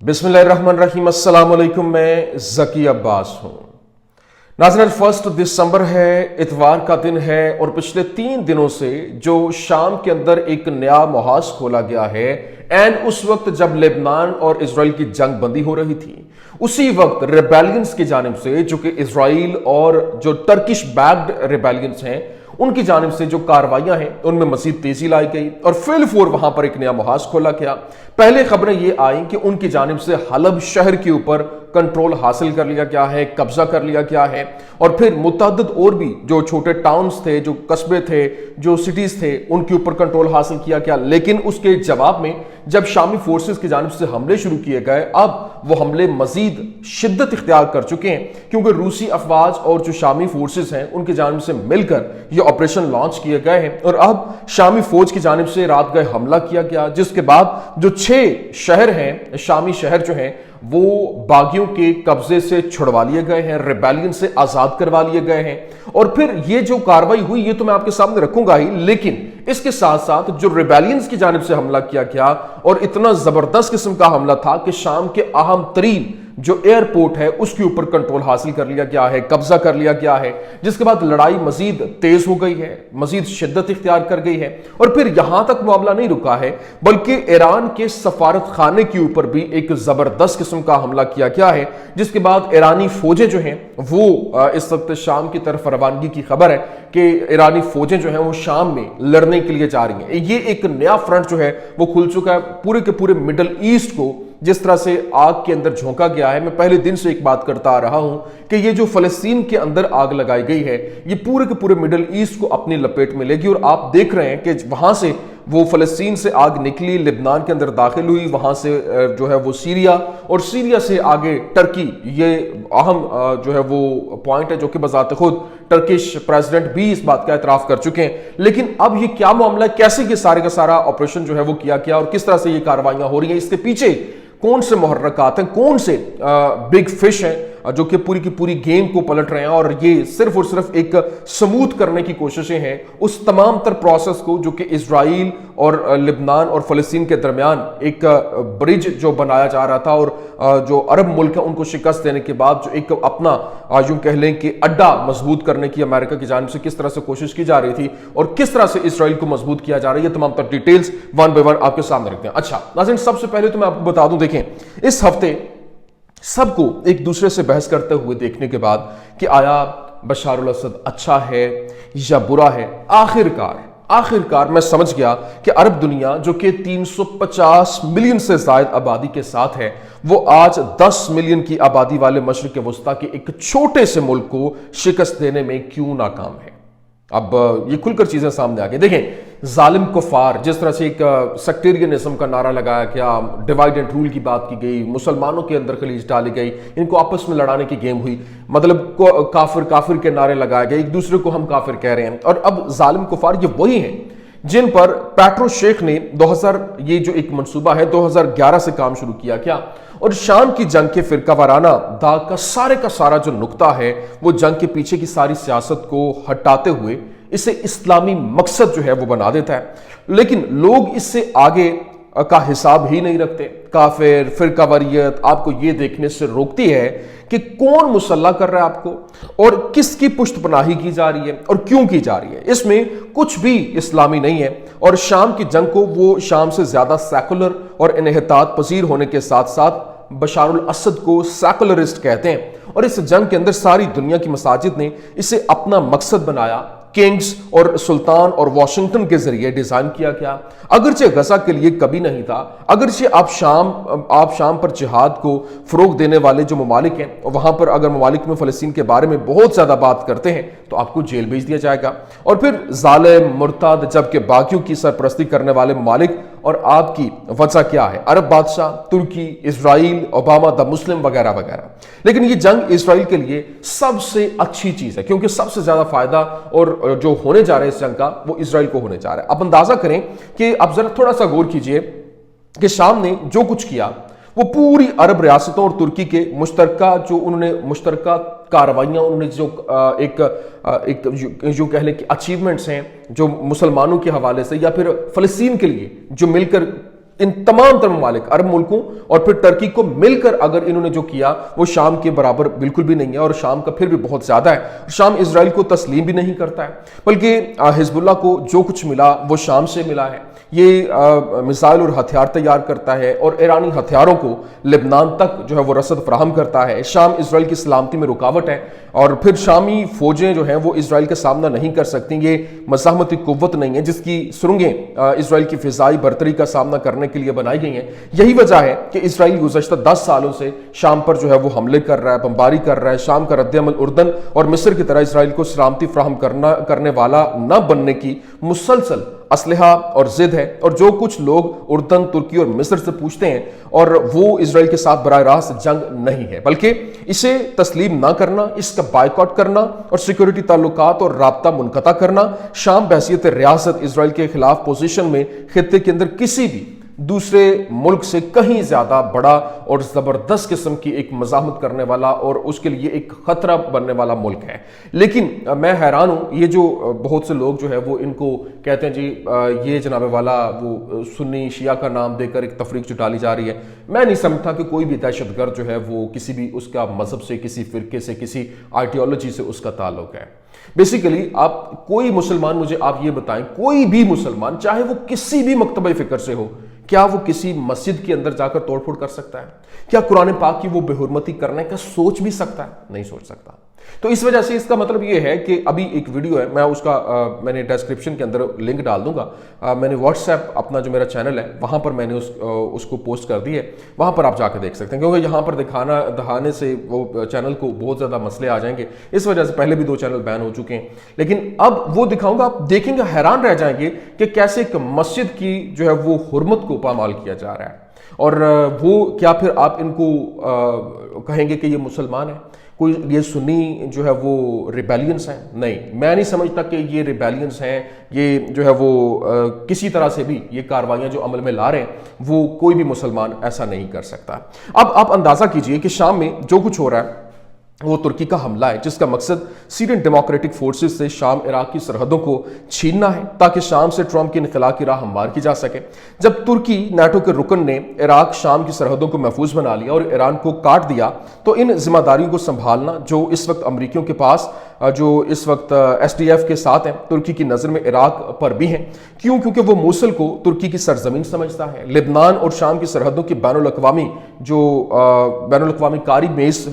बिस्मिल्लाहिर्रहमानिर्रहीम। अस्सलाम वालेकुम। मैं ज़की अब्बास हूँ। नाज़रीन, 1 दिसंबर है, इतवार का दिन है और पिछले 3 दिनों से जो शाम के अंदर एक नया मुहाज खोला गया है, एंड उस वक्त जब लेबनान और इजराइल की जंग बंदी हो रही थी, उसी वक्त रेबेलियंस की जानिब से, जो कि इजराइल और जो टर्किश बैक्ड रेबेलियंस हैं, उनकी जानिब से जो कार्रवाइयां हैं उनमें मजीद तेजी लाई गई और फिलफोर वहां पर एक नया मुहाज खोला गया। पहले खबरें ये आई कि उनकी जानिब से हलब शहर के ऊपर कंट्रोल हासिल कर लिया गया है, कब्जा कर लिया गया है, और फिर मुतअद्दिद और भी जो छोटे टाउन्स थे, जो कस्बे थे, जो सिटीज थे, उनके ऊपर कंट्रोल हासिल किया गया। लेकिन उसके जवाब में जब शामी फोर्सेस की जानिब से हमले शुरू किए गए, अब वो हमले मजीद शिद्दत इख्तियार कर चुके हैं, क्योंकि रूसी अफवाज और जो शामी फोर्सेस हैं उनकी जानिब से मिलकर ये ऑपरेशन लॉन्च किए गए हैं। और अब शामी फौज की जानिब से रात गए हमला किया गया, जिसके बाद जो 6 शहर हैं, शामी शहर जो हैं, वो बागियों के कब्जे से छुड़वा लिए गए हैं, रेबेलियन से आजाद करवा लिए गए हैं। और फिर ये जो कार्रवाई हुई, ये तो मैं आपके सामने रखूंगा ही, लेकिन इसके साथ साथ जो रेबेलियंस की जानिब से हमला किया गया, और इतना जबरदस्त किस्म का हमला था कि शाम के अहम तरीन जो एयरपोर्ट है उसके ऊपर कंट्रोल हासिल कर लिया गया है, कब्जा कर लिया गया है, जिसके बाद लड़ाई मजीद तेज हो गई है, मजीद शिद्दत इख्तियार कर गई है। और फिर यहां तक मामला नहीं रुका है, बल्कि ईरान के सफारत खाने के ऊपर भी एक जबरदस्त किस्म का हमला किया गया है, जिसके बाद ईरानी फौजें जो हैं वो इस वक्त शाम की तरफ रवानगी की खबर है कि ईरानी फौजें जो हैं वो शाम में लड़ने के लिए जा रही हैं। ये एक नया फ्रंट जो है वो खुल चुका है पूरे के पूरे मिडल ईस्ट को। जिस तरह से आग के अंदर झोंका गया है, मैं पहले दिन से एक बात करता आ रहा हूं कि ये जो फलस्तीन के अंदर आग लगाई गई है, ये पूरे के पूरे मिडल ईस्ट को अपनी लपेट में लेगी। और आप देख रहे हैं कि वहां से वो फलस्तीन से आग निकली, लेबनान के अंदर दाखिल हुई, वहां से जो है वो सीरिया, और सीरिया से आगे टर्की। ये अहम जो है वो पॉइंट है, जो कि बजाते खुद टर्किश प्रेसिडेंट भी इस बात का एतराफ कर चुके हैं। लेकिन अब ये क्या मामला है, कैसे ये सारे का सारा ऑपरेशन जो है वो किया गया और किस तरह से ये कार्रवाइयां हो रही हैं, इसके पीछे कौन से मुहर्रकात हैं, कौन से बिग फिश हैं जो कि पूरी की पूरी गेम को पलट रहे हैं, और ये सिर्फ और सिर्फ एक स्मूथ करने की कोशिशें हैं उस तमाम तर प्रोसेस को जो कि इजराइल और लेबनान और फलस्तीन के दरमियान एक ब्रिज जो बनाया जा रहा था, और जो अरब मुल्क है उनको शिकस्त देने के बाद जो एक अपना यूं कह लें कि अड्डा मजबूत करने की अमेरिका की जानिब से किस तरह से कोशिश की जा रही थी, और किस तरह से इसराइल को मजबूत किया जा रहा है, ये तमाम तर डिटेल्स वन बाय वन आपके सामने रखते हैं। अच्छा नाज़रीन, सबसे पहले तो मैं आपको बता दूं, देखें, इस हफ्ते सबको एक दूसरे से बहस करते हुए देखने के बाद कि आया बशार अल असद अच्छा है या बुरा है, आखिरकार मैं समझ गया कि अरब दुनिया जो कि 350 मिलियन से ज्यादा आबादी के साथ है, वो आज 10 मिलियन की आबादी वाले मशरिक वस्ता के एक छोटे से मुल्क को शिकस्त देने में क्यों नाकाम है। अब ये खुलकर चीजें सामने आ गई। देखें, जालिम कुफार, जिस तरह से एक सेक्टेरियनिज्म का नारा लगाया गया, डिवाइड एंड रूल की बात की गई, मुसलमानों के अंदर खलीज डाली गई, इनको आपस में लड़ाने की गेम हुई, मतलब काफिर के नारे लगाए गए, एक दूसरे को हम काफिर कह रहे हैं। और अब जालिम कुफार ये वही हैं जिन पर पेट्रो शेख ने 2000 ये जो एक मंसूबा है 2011 से काम शुरू किया क्या, और शाम की जंग के फिरका वाराना दाग का सारा जो नुक्ता है, वो जंग के पीछे की सारी सियासत को हटाते हुए इसे इस्लामी मकसद जो है वो बना देता है। लेकिन लोग इससे आगे का हिसाब ही नहीं रखते। काफिर, फिरकावारियत आपको ये देखने से रोकती है कि कौन मुसल्ला कर रहा है आपको और किसकी पुष्टपनाही की जा रही है और क्यों की जा रही है। इसमें कुछ भी इस्लामी नहीं है। और शाम की जंग को वो शाम से ज्यादा सेकुलर और इन्हितात पजीर होने के साथ साथ बशार अल असद को सेकुलरिस्ट कहते हैं। और इस जंग के अंदर सारी दुनिया की मसाजिद ने इसे अपना मकसद बनाया, किंग्स और सुल्तान और वॉशिंगटन के जरिए डिजाइन किया गया। अगरचे गजा के लिए कभी नहीं था, अगरचे आप शाम पर जिहाद को फरोग देने वाले जो ममालिक हैं, वहां पर अगर ममालिक में फलस्तीन के बारे में बहुत ज्यादा बात करते हैं तो आपको जेल भेज दिया जाएगा। और फिर जालिम, मुर्ताद, जबकि बाकियों की सरपरस्ती करने वाले ममालिक, और आपकी वजह क्या है, अरब बादशाह, तुर्की, इजराइल, ओबामा द मुस्लिम वगैरह वगैरह। लेकिन ये जंग इजराइल के लिए सबसे अच्छी चीज है, क्योंकि सबसे ज्यादा फायदा और जो होने जा रहा है इस जंग का, वो इजराइल को होने जा रहा है। अब अंदाजा करें कि अब जरा थोड़ा सा गौर कीजिए कि शाम ने जो कुछ किया वो पूरी अरब रियासतों और तुर्की के मुश्तरका कार्रवाइयां उन्होंने जो जो कह लें कि अचीवमेंट्स हैं जो मुसलमानों के हवाले से या फिर फलस्तीन के लिए जो मिलकर ان تمام تر ممالک عرب ملکوں اور پھر ترکی کو مل کر اگر انہوں نے جو کیا وہ شام کے برابر بالکل بھی نہیں ہے، اور شام کا پھر بھی بہت زیادہ ہے۔ شام اسرائیل کو تسلیم بھی نہیں کرتا ہے، بلکہ حزب اللہ کو جو کچھ ملا وہ شام سے ملا ہے۔ یہ میزائل اور ہتھیار تیار کرتا ہے اور ایرانی ہتھیاروں کو لبنان تک جو ہے وہ رسد فراہم کرتا ہے۔ شام اسرائیل کی سلامتی میں رکاوٹ ہے، اور پھر شامی فوجیں جو ہیں وہ اسرائیل کا سامنا نہیں کر سکتی۔ یہ مزاحمتی قوت نہیں ہے جس کی سرنگیں اسرائیل کی فضائی برتری کا سامنا کرنے کے لیے بنائی گئی ہیں۔ یہی وجہ ہے کہ اسرائیل گزشتہ 10 سالوں سے شام پر جو ہے وہ حملے کر رہا ہے، بمباری کر رہا ہے۔ شام کا رد عمل اردن اور مصر کی طرح اسرائیل کو سلامتی فراہم کرنے والا نہ بننے کی مسلسل اسلحہ اور ضد ہے، اور جو کچھ لوگ اردن، ترکی اور مصر سے پوچھتے ہیں اور وہ اسرائیل کے ساتھ براہ راست جنگ نہیں ہے بلکہ اسے تسلیم نہ کرنا، اس کا بائیکاٹ کرنا اور سیکورٹی تعلقات اور رابطہ منقطع کرنا، شام بحیثیت ریاست اسرائیل کے خلاف پوزیشن میں خطے کے اندر کسی بھی دوسرے ملک سے کہیں زیادہ بڑا اور زبردست قسم کی ایک مزاحمت کرنے والا اور اس کے لیے ایک خطرہ بننے والا ملک ہے۔ لیکن میں حیران ہوں، یہ جو بہت سے لوگ جو ہے وہ ان کو کہتے ہیں جی یہ جناب والا وہ سنی شیعہ کا نام دے کر ایک تفریق جو ڈالی جا رہی ہے، میں نہیں سمجھتا کہ کوئی بھی دہشت گرد جو ہے وہ کسی بھی اس کا مذہب سے، کسی فرقے سے، کسی آئیڈیالوجی سے اس کا تعلق ہے۔ بیسیکلی آپ کوئی مسلمان مجھے آپ یہ بتائیں، کوئی بھی مسلمان چاہے وہ کسی بھی مکتبہ فکر سے ہو، کیا وہ کسی مسجد کے اندر جا کر توڑ پھوڑ کر سکتا ہے؟ کیا قرآن پاک کی وہ بے حرمتی کرنے کا سوچ بھی سکتا ہے؟ نہیں سوچ سکتا۔ تو اس وجہ سے اس کا مطلب یہ ہے کہ ابھی ایک ویڈیو ہے، میں اس کا میں نے ڈسکرپشن کے اندر لنک ڈال دوں گا، میں نے واٹس ایپ اپنا جو میرا چینل ہے وہاں پر میں نے اس کو پوسٹ کر دی ہے، وہاں پر آپ جا کے دیکھ سکتے ہیں، کیونکہ یہاں پر دکھانے سے وہ چینل کو بہت زیادہ مسئلے آ جائیں گے، اس وجہ سے پہلے بھی 2 چینل بین ہو چکے ہیں، لیکن اب وہ دکھاؤں گا، آپ دیکھیں گے حیران رہ جائیں گے کہ کیسے ایک مسجد کی جو ہے وہ حرمت کو پامال کیا جا رہا ہے، اور وہ کیا پھر آپ ان کو کہیں گے کہ یہ مسلمان ہیں؟ کوئی یہ سنی جو ہے وہ ریبیلینس ہیں؟ نہیں، میں نہیں سمجھتا کہ یہ ریبیلینس ہیں، یہ جو ہے وہ کسی طرح سے بھی یہ کاروائیاں جو عمل میں لا رہے ہیں وہ کوئی بھی مسلمان ایسا نہیں کر سکتا۔ اب آپ اندازہ کیجئے کہ شام میں جو کچھ ہو رہا ہے وہ ترکی کا حملہ ہے، جس کا مقصد سیرین ڈیموکریٹک فورسز سے شام عراق کی سرحدوں کو چھیننا ہے تاکہ شام سے ٹرمپ کی انخلا کی راہ ہموار کی جا سکے۔ جب ترکی نیٹو کے رکن نے عراق شام کی سرحدوں کو محفوظ بنا لیا اور ایران کو کاٹ دیا، تو ان ذمہ داریوں کو سنبھالنا جو اس وقت امریکیوں کے پاس، جو اس وقت ایس ڈی ایف کے ساتھ ہیں، ترکی کی نظر میں عراق پر بھی ہیں۔ کیوں؟ کیونکہ وہ موصل کو ترکی کی سرزمین سمجھتا ہے۔ لبنان اور شام کی سرحدوں کی بین الاقوامی کاری میز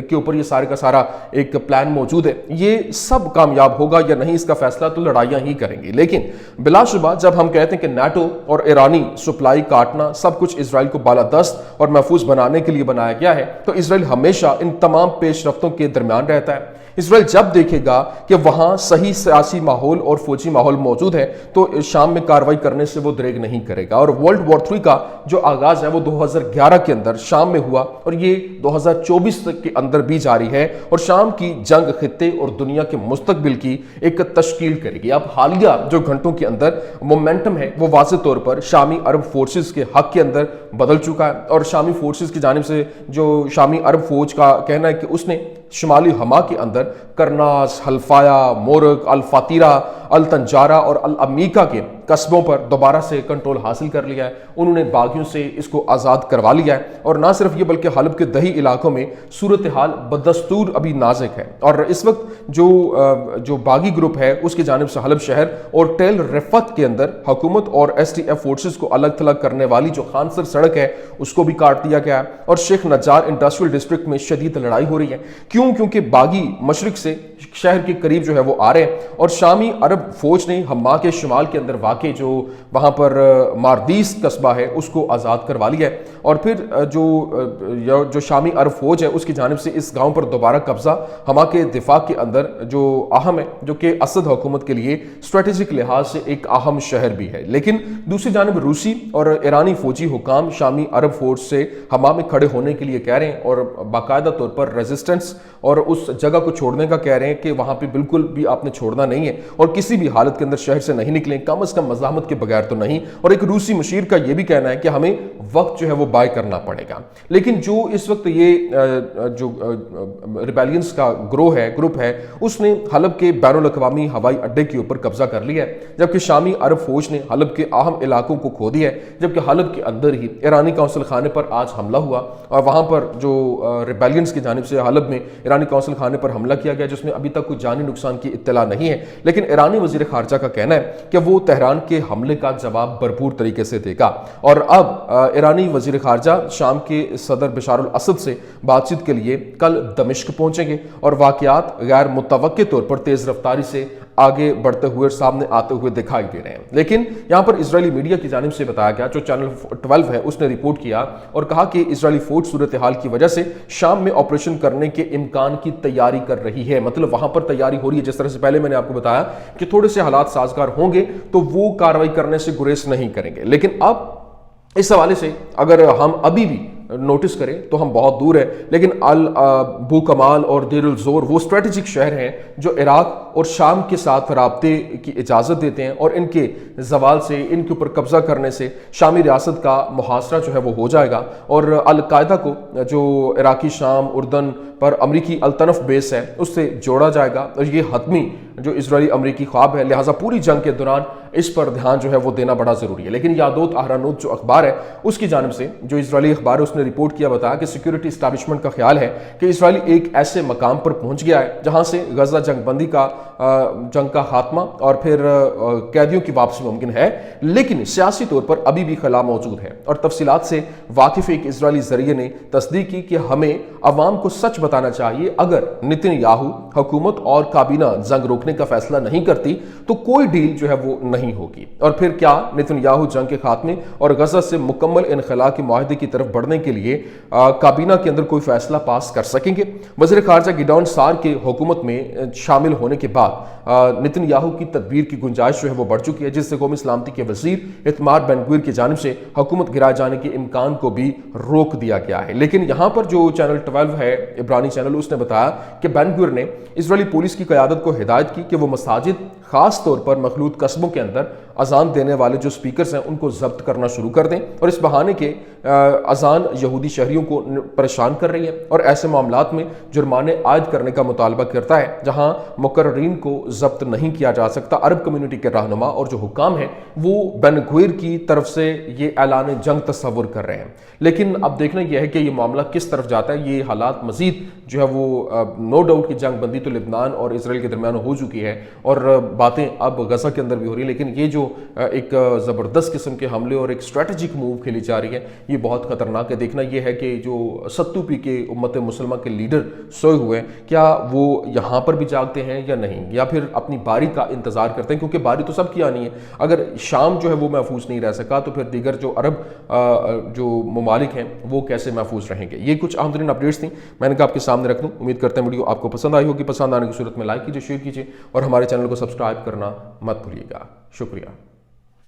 کے اوپر یہ سارے کا سارا ایک پلان موجود ہے۔ یہ سب کامیاب ہوگا یا نہیں اس کا فیصلہ تو لڑائیاں ہی کریں گی، لیکن بلا شبہ جب ہم کہتے ہیں کہ نیٹو اور ایرانی سپلائی کاٹنا سب کچھ اسرائیل کو بالادست اور محفوظ بنانے کے لیے بنایا گیا ہے، تو اسرائیل ہمیشہ ان تمام پیش رفتوں کے درمیان رہتا ہے۔ اسرائیل جب دیکھے گا کہ وہاں صحیح سیاسی ماحول اور فوجی ماحول موجود ہے تو شام میں کارروائی کرنے سے وہ دریغ نہیں کرے گا، اور ورلڈ وار 3 کا جو آغاز ہے وہ 2011 کے اندر شام میں ہوا، اور یہ 2024 تک کے اندر بھی جاری ہے، اور شام کی جنگ خطے اور دنیا کے مستقبل کی ایک تشکیل کرے گی۔ اب حالیہ جو گھنٹوں کے اندر مومنٹم ہے وہ واضح طور پر شامی عرب فورسز کے حق کے اندر بدل چکا ہے، اور شامی فورسز کی جانب سے جو شامی عرب فوج کا کہنا ہے کہ اس نے شمالی حما کے اندر کرناس، حلفایا، مورک، الفاتیرہ، التنجارہ اور الامیکا کے قصبوں پر دوبارہ سے کنٹرول حاصل کر لیا ہے۔ انہوں نے باغیوں سے اس کو آزاد کروا لیا ہے، اور نہ صرف یہ بلکہ حلب کے دیہی علاقوں میں صورتحال بدستور ابھی نازک ہے، اور اس وقت جو باغی گروپ ہے اس کی جانب سے حلب شہر اور ٹیل رفت کے اندر حکومت اور ایس ٹی ایف فورسز کو الگ تھلگ کرنے والی جو خانسر سڑک ہے اس کو بھی کاٹ دیا گیا ہے، اور شیخ نجار انڈسٹریل ڈسٹرکٹ میں شدید لڑائی ہو رہی ہے۔ کیونکہ باغی مشرق سے شہر کے قریب جو ہے وہ آ رہے ہیں، اور شامی عرب فوج نے حما کے شمال کے اندر واقع جو وہاں پر ماردیس قصبہ ہے اس کو آزاد کروا لیا ہے، اور پھر جو شامی عرب فوج ہے اس کی جانب سے اس گاؤں پر دوبارہ قبضہ حما کے دفاع کے اندر جو اہم ہے، جو کہ اسد حکومت کے لیے اسٹریٹجک لحاظ سے ایک اہم شہر بھی ہے۔ لیکن دوسری جانب روسی اور ایرانی فوجی حکام شامی عرب فوج سے حما میں کھڑے ہونے کے لیے کہہ رہے ہیں، اور باقاعدہ طور پر ریزسٹنس اور اس جگہ کو چھوڑنے کا کہہ رہے ہیں کہ وہاں پہ بالکل بھی آپ نے چھوڑنا نہیں ہے، اور کسی بھی حالت کے اندر شہر سے نہیں نکلیں، کم از کم مزاحمت کے بغیر تو نہیں۔ اور ایک روسی مشیر کا یہ بھی کہنا ہے کہ ہمیں وقت جو ہے وہ बाय करना पड़ेगा। लेकिन जो इस वक्त ये जो रिबेलियंस का ग्रुप है उसने हलब के बैनुल अक़वामी हवाई अड्डे के ऊपर कब्जा कर लिया है, जबकि शामी अरब फौज ने हलब के अहम इलाकों को खो दिया है। जबकि हलब के अंदर ही ईरानी कौंसल खाने पर आज हमला हुआ और वहां पर जो रिबेलियंस की जानिब से हलब में ईरानी कौंसल खाने पर हमला किया गया, जिसमें अभी तक कोई जानी नुकसान की इत्तला नहीं है। लेकिन ईरानी वजीर खारजा का कहना है कि वो तेहरान के हमले का जवाब भरपूर तरीके से देगा। और अब ईरानी वजीर खारजा शाम के सदर बशार अल असद से बातचीत के लिए कल दमिश्क पहुंचेंगे और वाकयात गैर मुतवक्के तौर पर तेज रफ्तारी से आगे बढ़ते हुए सामने आते हुए दिखाई दे रहे हैं। लेकिन यहां पर इजरायली मीडिया की जानिब से बताया गया, जो चैनल 12 है उसने रिपोर्ट किया और कहा कि इजरायली फौज सूरत हाल की वजह से शाम में ऑपरेशन करने के इम्कान की तैयारी कर रही है। मतलब वहां पर तैयारी हो रही है। जिस तरह से पहले मैंने आपको बताया कि थोड़े से हालात साजगार होंगे तो वो कार्रवाई करने से गुरेज नहीं करेंगे। लेकिन अब इस हवाले से अगर हम अभी भी नोटिस करें तो हम बहुत दूर है। लेकिन अल बू कमाल और देर अल जोर वो स्ट्रेटेजिक शहर हैं जो इराक और शाम के साथ राब्ते की इजाज़त देते हैं और इनके जवाल से, इनके ऊपर कब्जा करने से शामी रियासत का मुहासरा जो है वो हो जाएगा और अल कायदा को जो इराकी शाम उर्दन पर अमरीकी अल्तनफ बेस है उससे जोड़ा जाएगा। और ये हतमी जो इजरायली अमरीकी ख्वाब है, लिहाजा पूरी जंग के दौरान इस पर ध्यान जो है वो देना बड़ा जरूरी है। लेकिन यादोत आहरानोत जो अखबार है उसकी जानिब से, जो इजरायली अखबार है, उसने रिपोर्ट किया, बताया कि सिक्योरिटी इस्टेब्लिशमेंट का ख्याल है कि इजरायली एक ऐसे मकाम पर पहुंच गया है जहां से गजा जंग का खात्मा और फिर कैदियों की वापसी मुमकिन है। लेकिन सियासी तौर पर अभी भी खला मौजूद है और तफसीलात से वाकिफ एक इजरायली जरिए ने तस्दीक की कि हमें अवाम को सच बताना चाहिए। अगर नेतन्याहू हुकूमत और काबीना जंग रोकने का फैसला नहीं करती तो कोई डील जो है वो नहीं होगी। और फिर क्या नेतन्याहू जंग के खात्मे और गजा से मुकम्मल इनखला के मुआहदे की तरफ बढ़ने के लिए काबीना के अंदर कोई फैसला पास कर सकेंगे? वज़ीर ख़ारजा गिडॉन सार के हुकूमत में शामिल होने के बाद नेतन्याहू की तदबीर की गुंजाइश जो है वो बढ़ चुकी है, जिससे कौमी सलामती के वजीर इतमार बेन गवीर की जानिब से हुकूमत गिराए जाने के इम्कान को भी रोक दिया गया है। लेकिन यहाँ पर जो चैनल 12 है, इब्रानी चैनल, उसने बताया कि बेन गवीर ने इजरायली पुलिस की क़यादत को हिदायत की कि वो मसाजिद, खास तौर पर मखलूत कस्बों के अंदर अजान देने वाले जो स्पीकर्स हैं उनको जब्त करना शुरू कर दें। और इस बहाने के अजान यहूदी शहरियों को परेशान कर रही है और ऐसे मामलात में जुर्माने आयद करने का मुतालबा करता है जहां मुकर्रीन को जब्त नहीं किया जा सकता। अरब कम्युनिटी के रहनुमा और जो हुकाम हैं वो बेन गवीर की तरफ से ये ऐलान जंग तस्वुर कर रहे हैं। लेकिन अब देखना यह है कि ये मामला किस तरफ जाता है। ये हालात मजीद जो है वो नो डाउट की जंग बंदी तो लिबनान और इसराइल के दरमियान हो चुकी है और बातें अब गजा के अंदर भी हो रही है। लेकिन ये जो एक ज़बरदस्त किस्म के हमले और एक स्ट्रेटेजिक मूव खेली जा रही है, ये बहुत खतरनाक है। देखना यह है कि जो सत्तू पी के उम्मत मुसलमा के लीडर सोए हुए हैं, क्या वो यहाँ पर भी जागते हैं या नहीं, या फिर अपनी बारी का इंतजार करते हैं? क्योंकि बारी तो सबकी आनी है। अगर शाम जो है वो महफूज नहीं रह सका तो फिर दीगर जो अरब जो ममालिक हैं वो कैसे महफूज रहेंगे? ये कुछ अहम तरीन अपडेट्स थी, मैंने कहा आपके सामने रख दूं। उम्मीद करते हैं वीडियो आपको पसंद आई होगी। पसंद आने की सूरत में लाइक कीजिए, शेयर कीजिए और हमारे चैनल को सब्सक्राइब करना मत भूलिएगा। शुक्रिया।